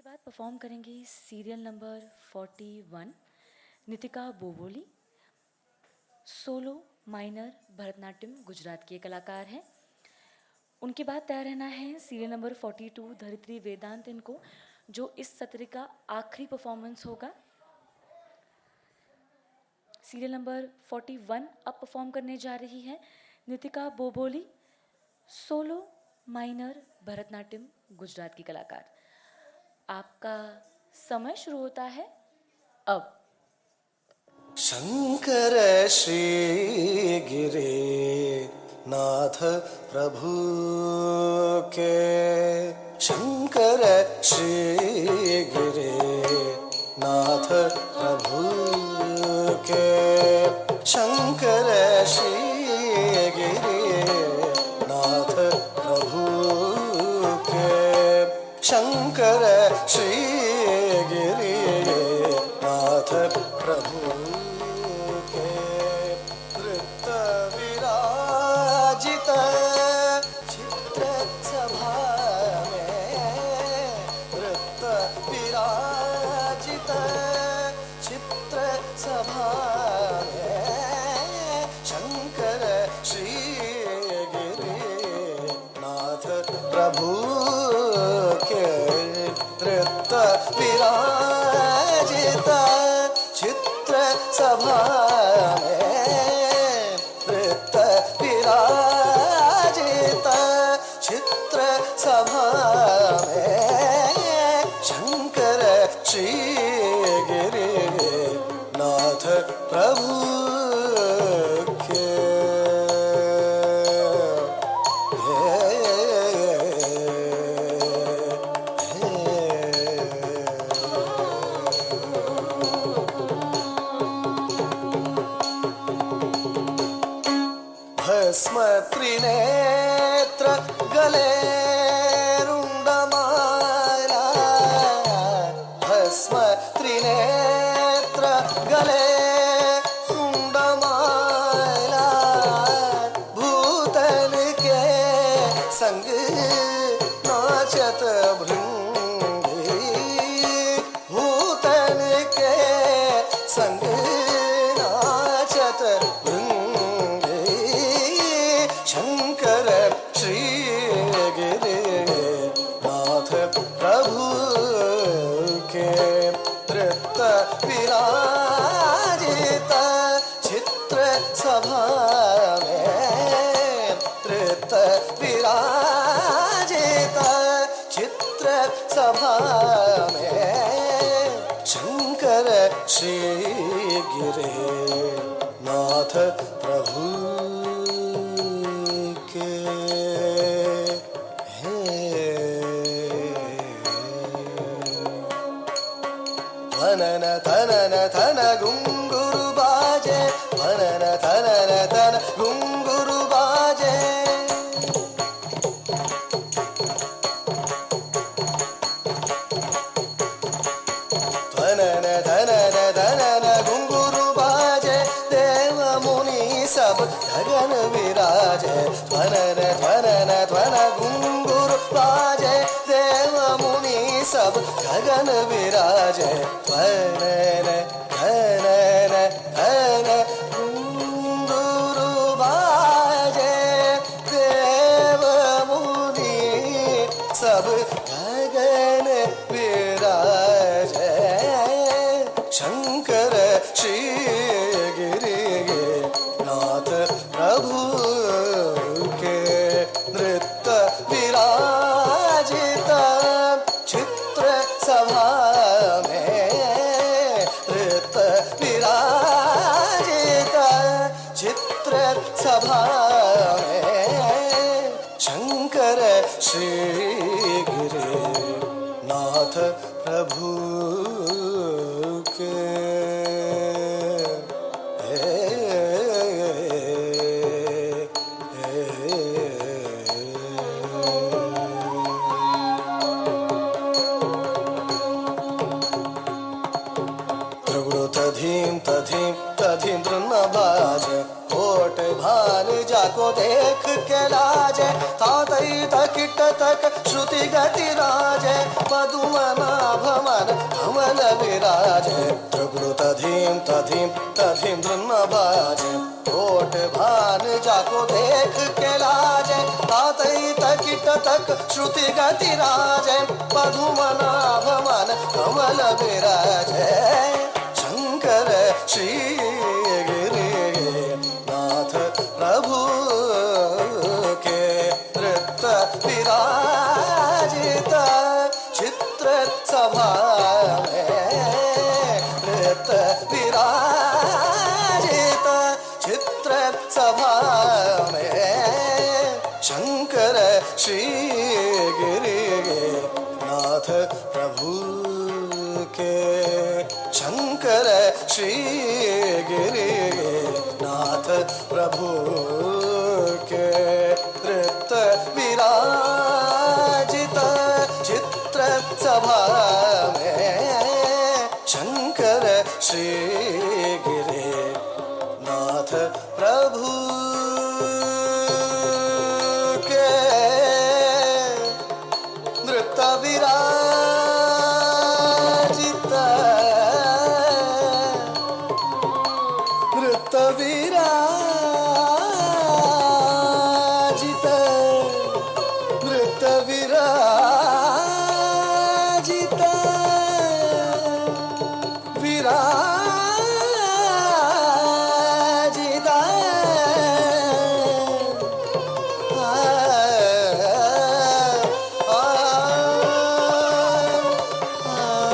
बाद परफॉर्म करेंगी serial number 41 Nitika Boboli. Solo minor Bharatanatyam Gujarat के कलाकार हैं। उनके बाद तैयार रहना है सीरियल नंबर 42 धरित्री वेदांत इनको, जो इस सत्र का आखिरी परफॉर्मेंस होगा। सीरियल नंबर 41 अब परफॉर्म करने जा रही है नितिका बोबोली, सोलो माइनर भरतनाट्यम गुजरात की कलाकार। आपका समय शुरू होता है अब। शंकर श्री गिरि नाथ प्रभु के, शंकर श्री गिरि नाथ प्रभु के, शंकर श्री गिरि नाथ प्रभु के, शंकर श्री गिरि नाथ प्रभु के, वृत्त विराजित चित्र सभा में, वृत्त विराजित चित्र सभा में, शंकर श्री गिरि नाथ प्रभु के, वृत्त विराजित चित्र सभा में, वृत्त विराजित चित्र सभा में, शंकर श्री गिरि नाथ प्रभु के। भस्म त्रिनेत्र गले रुंडमाला, भस्म त्रिनेत्र गले रुंडमाला, भूतल के संग नाचत भृंगी, भूतल के संग नाचत भृंगी, शंकर श्री गिरि नाथ प्रभु के, वृत्त विराजित चित्र सभा में, वृत्त विराजित चित्र सभा में, शंकर श्री गिरि नाथ प्रभु के। धनन धनन धन घुंघरू बाजे, धनन धनन धन घुंघरू बाजे, धनन धनन धनन घुंघरू बाजे, देव मुनि सब गगन विराजे, धनन धनन धन घुंघरू बाजे, देव मुनि सब गगन विराजे, धनन धनन धन घुंघरू बाजे, देव मुनि सब गगन विराजे, शंकर श्री गिरि नाथ प्रभु के, नृत्य विराजित चित्र सभा में, नृत्य विराजित चित्र सभा में, शंकर श्री गिरि नाथ प्रभु के। तधीम तधीम तधीम न बाजे, होठ भान जाको देख के लाजे, तातई तकिट तक श्रुति गति राजे, पदुमनाभ जाको देख के लाजे, तातई तकिट तक श्रुति गति राजे, पदुमनाभ मन कमल विराजे। शंकर श्री गिरिनाथ प्रभु के नृत्य विराजित चित्र सभा में, नृत्य विराजित चित्र सभा में, शंकर श्री गिरिनाथ प्रभु के, शंकर श्री गिरिनाथ प्रभु के नृत्य विराजित चित्र सभा में, शंकर श्री गिरिनाथ प्रभु के नृत्य विराजित, नृत्य विराजित